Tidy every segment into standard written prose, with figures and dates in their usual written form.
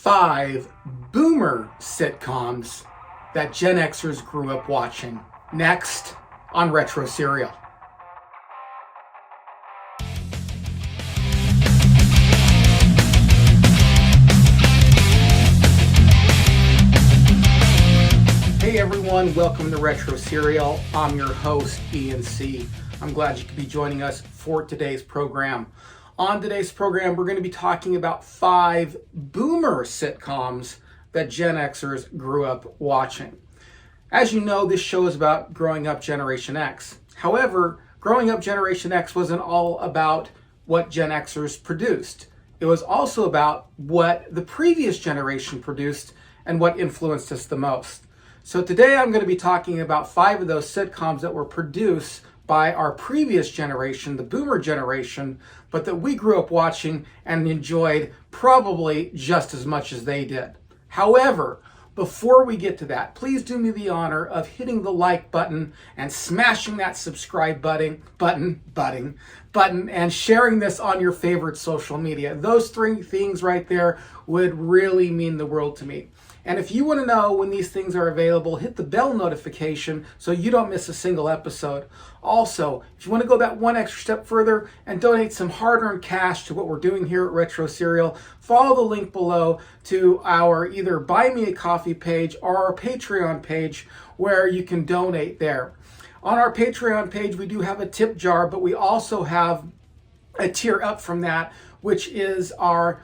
5 boomer sitcoms that Gen Xers grew up watching. Next on Retro Serial. Hey everyone, welcome to Retro Serial. I'm your host, Ian C. I'm glad you could be joining us for today's program. On today's program, we're going to be talking about 5 boomer sitcoms that Gen Xers grew up watching. As you know, this show is about growing up Generation X. However, growing up Generation X wasn't all about what Gen Xers produced. It was also about what the previous generation produced and what influenced us the most. So today I'm going to be talking about 5 of those sitcoms that were produced by our previous generation, the boomer generation, but that we grew up watching and enjoyed probably just as much as they did. However, before we get to that, please do me the honor of hitting the like button and smashing that subscribe button and sharing this on your favorite social media. Those 3 things right there would really mean the world to me. And if you want to know when these things are available, hit the bell notification so you don't miss a single episode. Also, if you want to go that one extra step further and donate some hard-earned cash to what we're doing here at Retro Serial, follow the link below to our either Buy Me a Coffee page or our Patreon page where you can donate there. On our Patreon page, we do have a tip jar, but we also have a tier up from that, which is our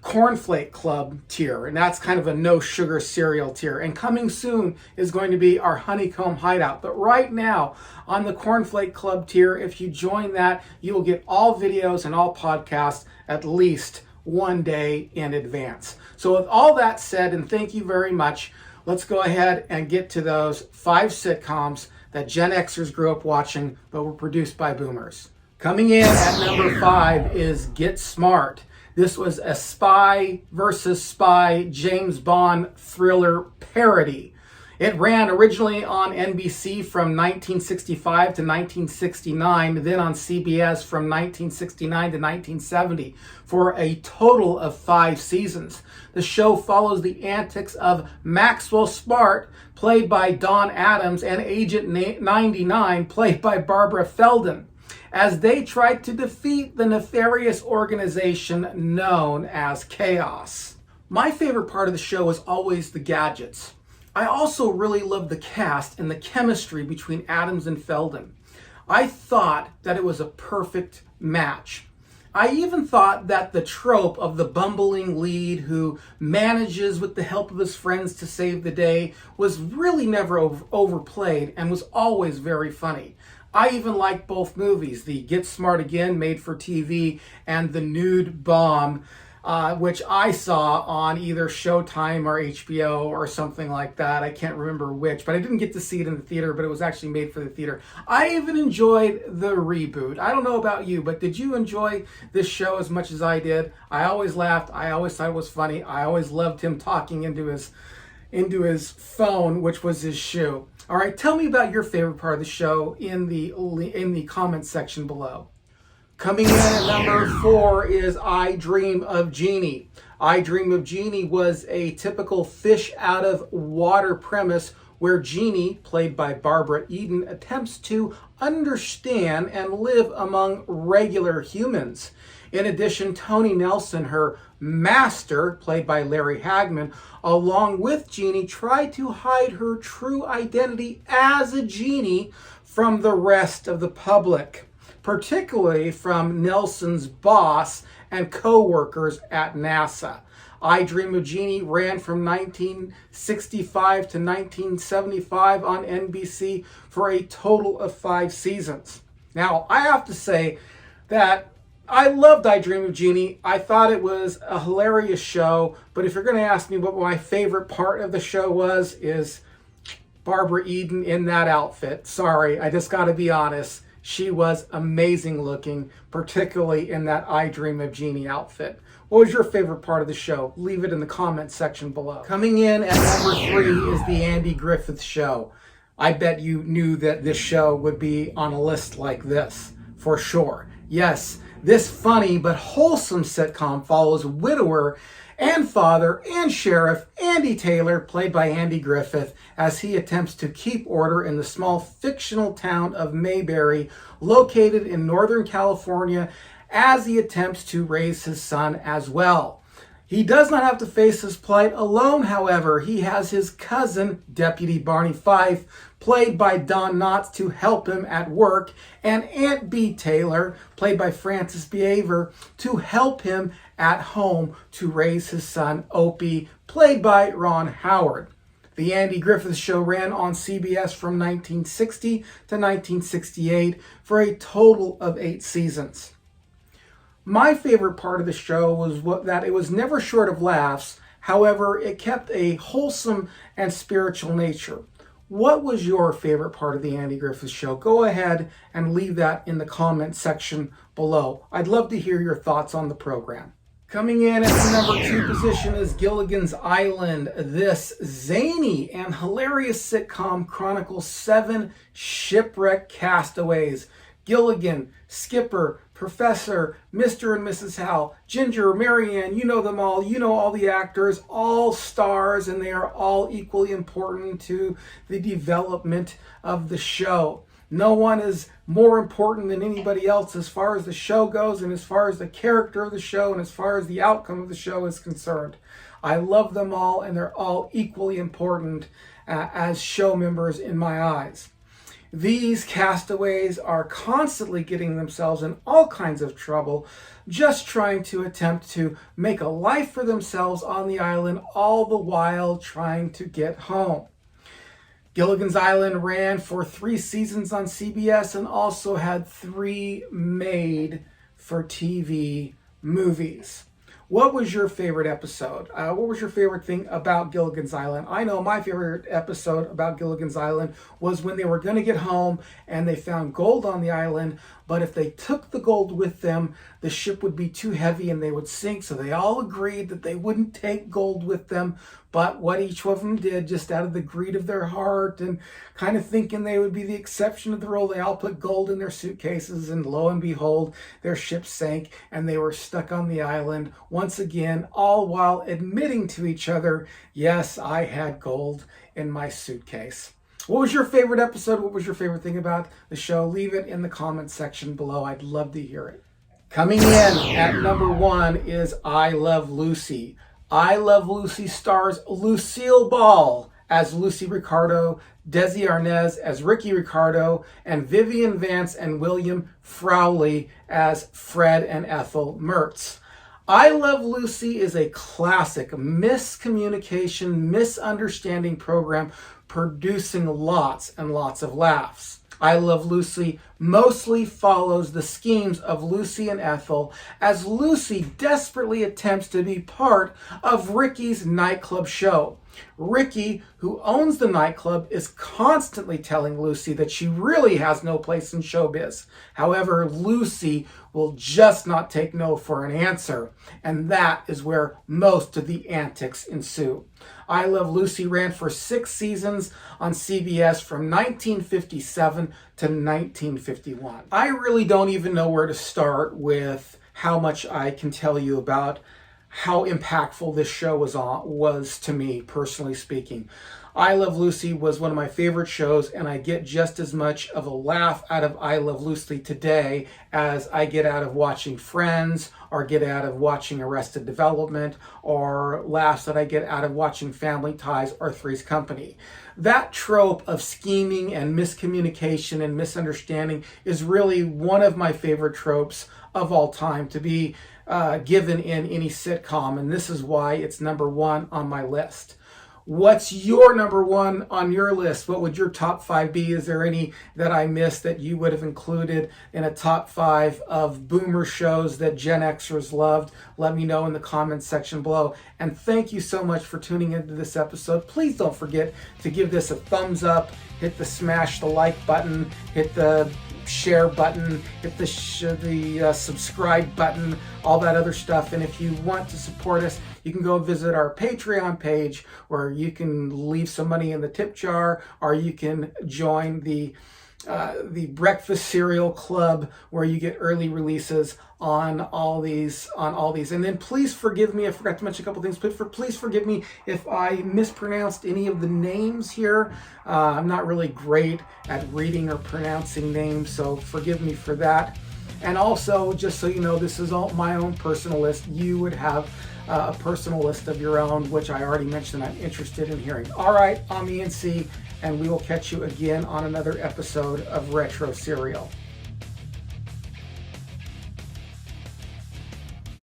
Cornflake Club tier, and that's kind of a no sugar cereal tier. And coming soon is going to be our Honeycomb Hideout. But right now on the Cornflake Club tier, if you join that, you will get all videos and all podcasts at least one day in advance. So with all that said, and thank you very much, let's go ahead and get to those 5 sitcoms that Gen Xers grew up watching but were produced by boomers. Coming in at number 5 is Get Smart. This was a spy versus spy James Bond thriller parody. It ran originally on NBC from 1965 to 1969, then on CBS from 1969 to 1970 for a total of 5 seasons. The show follows the antics of Maxwell Smart, played by Don Adams, and Agent 99, played by Barbara Feldon, as they tried to defeat the nefarious organization known as Chaos. My favorite part of the show was always the gadgets. I also really loved the cast and the chemistry between Adams and Feldon. I thought that it was a perfect match. I even thought that the trope of the bumbling lead who manages with the help of his friends to save the day was really never overplayed and was always very funny. I even liked both movies, the Get Smart Again, made for TV, and the Nude Bomb, which I saw on either Showtime or HBO or something like that. I can't remember which, but I didn't get to see it in the theater, but it was actually made for the theater. I even enjoyed the reboot. I don't know about you, but did you enjoy this show as much as I did? I always laughed. I always thought it was funny. I always loved him talking into his phone, which was his shoe. All right, tell me about your favorite part of the show in the comments section below. Coming in at number 4 is I Dream of Jeannie. I Dream of Jeannie was a typical fish out of water premise where Jeannie, played by Barbara Eden, attempts to understand and live among regular humans. In addition, Tony Nelson, her master, played by Larry Hagman, along with Jeannie, tried to hide her true identity as a genie from the rest of the public, particularly from Nelson's boss and co-workers at NASA. I Dream of Jeannie ran from 1965 to 1975 on NBC for a total of 5 seasons. Now, I have to say that I loved I Dream of Jeannie. I thought it was a hilarious show, but if you're going to ask me what my favorite part of the show is Barbara Eden in that outfit. Sorry, I just got to be honest. She was amazing looking, particularly in that I Dream of Jeannie outfit. What was your favorite part of the show? Leave it in the comments section below. Coming in at number 3 is the Andy Griffith Show. I bet you knew that this show would be on a list like this, for sure. Yes, this funny but wholesome sitcom follows widower and father and Sheriff Andy Taylor, played by Andy Griffith, as he attempts to keep order in the small fictional town of Mayberry, located in Northern California, as he attempts to raise his son as well. He does not have to face his plight alone, however. He has his cousin, Deputy Barney Fife, played by Don Knotts, to help him at work, and Aunt Bee Taylor, played by Frances Beaver, to help him at home to raise his son, Opie, played by Ron Howard. The Andy Griffith Show ran on CBS from 1960 to 1968 for a total of 8 seasons. My favorite part of the show was that it was never short of laughs. However, it kept a wholesome and spiritual nature. What was your favorite part of the Andy Griffith Show? Go ahead and leave that in the comment section below. I'd love to hear your thoughts on the program. Coming in at the number 2 position is Gilligans Island. This zany and hilarious sitcom chronicles 7 shipwrecked castaways. Gilligan, Skipper, Professor, Mr. and Mrs. Hal, Ginger, Marianne, you know them all. You know all the actors, all stars, and they are all equally important to the development of the show. No one is more important than anybody else as far as the show goes, and as far as the character of the show, and as far as the outcome of the show is concerned. I love them all, and they're all equally important as show members in my eyes. These castaways are constantly getting themselves in all kinds of trouble, just trying to attempt to make a life for themselves on the island, all the while trying to get home. Gilligan's Island ran for 3 seasons on CBS and also had 3 made-for-TV movies. What was your favorite episode? What was your favorite thing about Gilligan's Island? I know my favorite episode about Gilligan's Island was when they were going to get home and they found gold on the island, but if they took the gold with them, the ship would be too heavy and they would sink. So they all agreed that they wouldn't take gold with them, but what each of them did, just out of the greed of their heart and kind of thinking they would be the exception of the rule, they all put gold in their suitcases, and lo and behold, their ship sank and they were stuck on the island once again, all while admitting to each other, yes, I had gold in my suitcase. What was your favorite episode? What was your favorite thing about the show? Leave it in the comment section below. I'd love to hear it. Coming in at number 1 is I Love Lucy. I Love Lucy stars Lucille Ball as Lucy Ricardo, Desi Arnaz as Ricky Ricardo, and Vivian Vance and William Frawley as Fred and Ethel Mertz. I Love Lucy is a classic miscommunication, misunderstanding program producing lots and lots of laughs. I Love Lucy mostly follows the schemes of Lucy and Ethel as Lucy desperately attempts to be part of Ricky's nightclub show. Ricky, who owns the nightclub, is constantly telling Lucy that she really has no place in showbiz. However, Lucy will just not take no for an answer, and that is where most of the antics ensue. I Love Lucy ran for 6 seasons on CBS from 1957 to 1951. I really don't even know where to start with how much I can tell you about how impactful this show was to me, personally speaking. I Love Lucy was one of my favorite shows, and I get just as much of a laugh out of I Love Lucy today as I get out of watching Friends, or get out of watching Arrested Development, or laughs that I get out of watching Family Ties or Three's Company. That trope of scheming and miscommunication and misunderstanding is really one of my favorite tropes of all time to be given in any sitcom, and this is why it's number 1 on my list. What's your number 1 on your list? What would your top 5 be? Is there any that I missed that you would have included in a top 5 of boomer shows that Gen Xers loved? Let me know in the comments section below. And thank you so much for tuning into this episode. Please don't forget to give this a thumbs up, hit the smash the like button, hit the share button, hit the subscribe button, all that other stuff. And if you want to support us, you can go visit our Patreon page where you can leave some money in the tip jar, or you can join the the Breakfast Cereal Club, where you get early releases on all these. And then please forgive me, I forgot to mention a couple things, but please forgive me if I mispronounced any of the names here. I'm not really great at reading or pronouncing names, so forgive me for that. And also, just so you know, this is all my own personal list. You would have a personal list of your own, which I already mentioned I'm interested in hearing. All right, I'm Ian C., and we will catch you again on another episode of Retro Serial.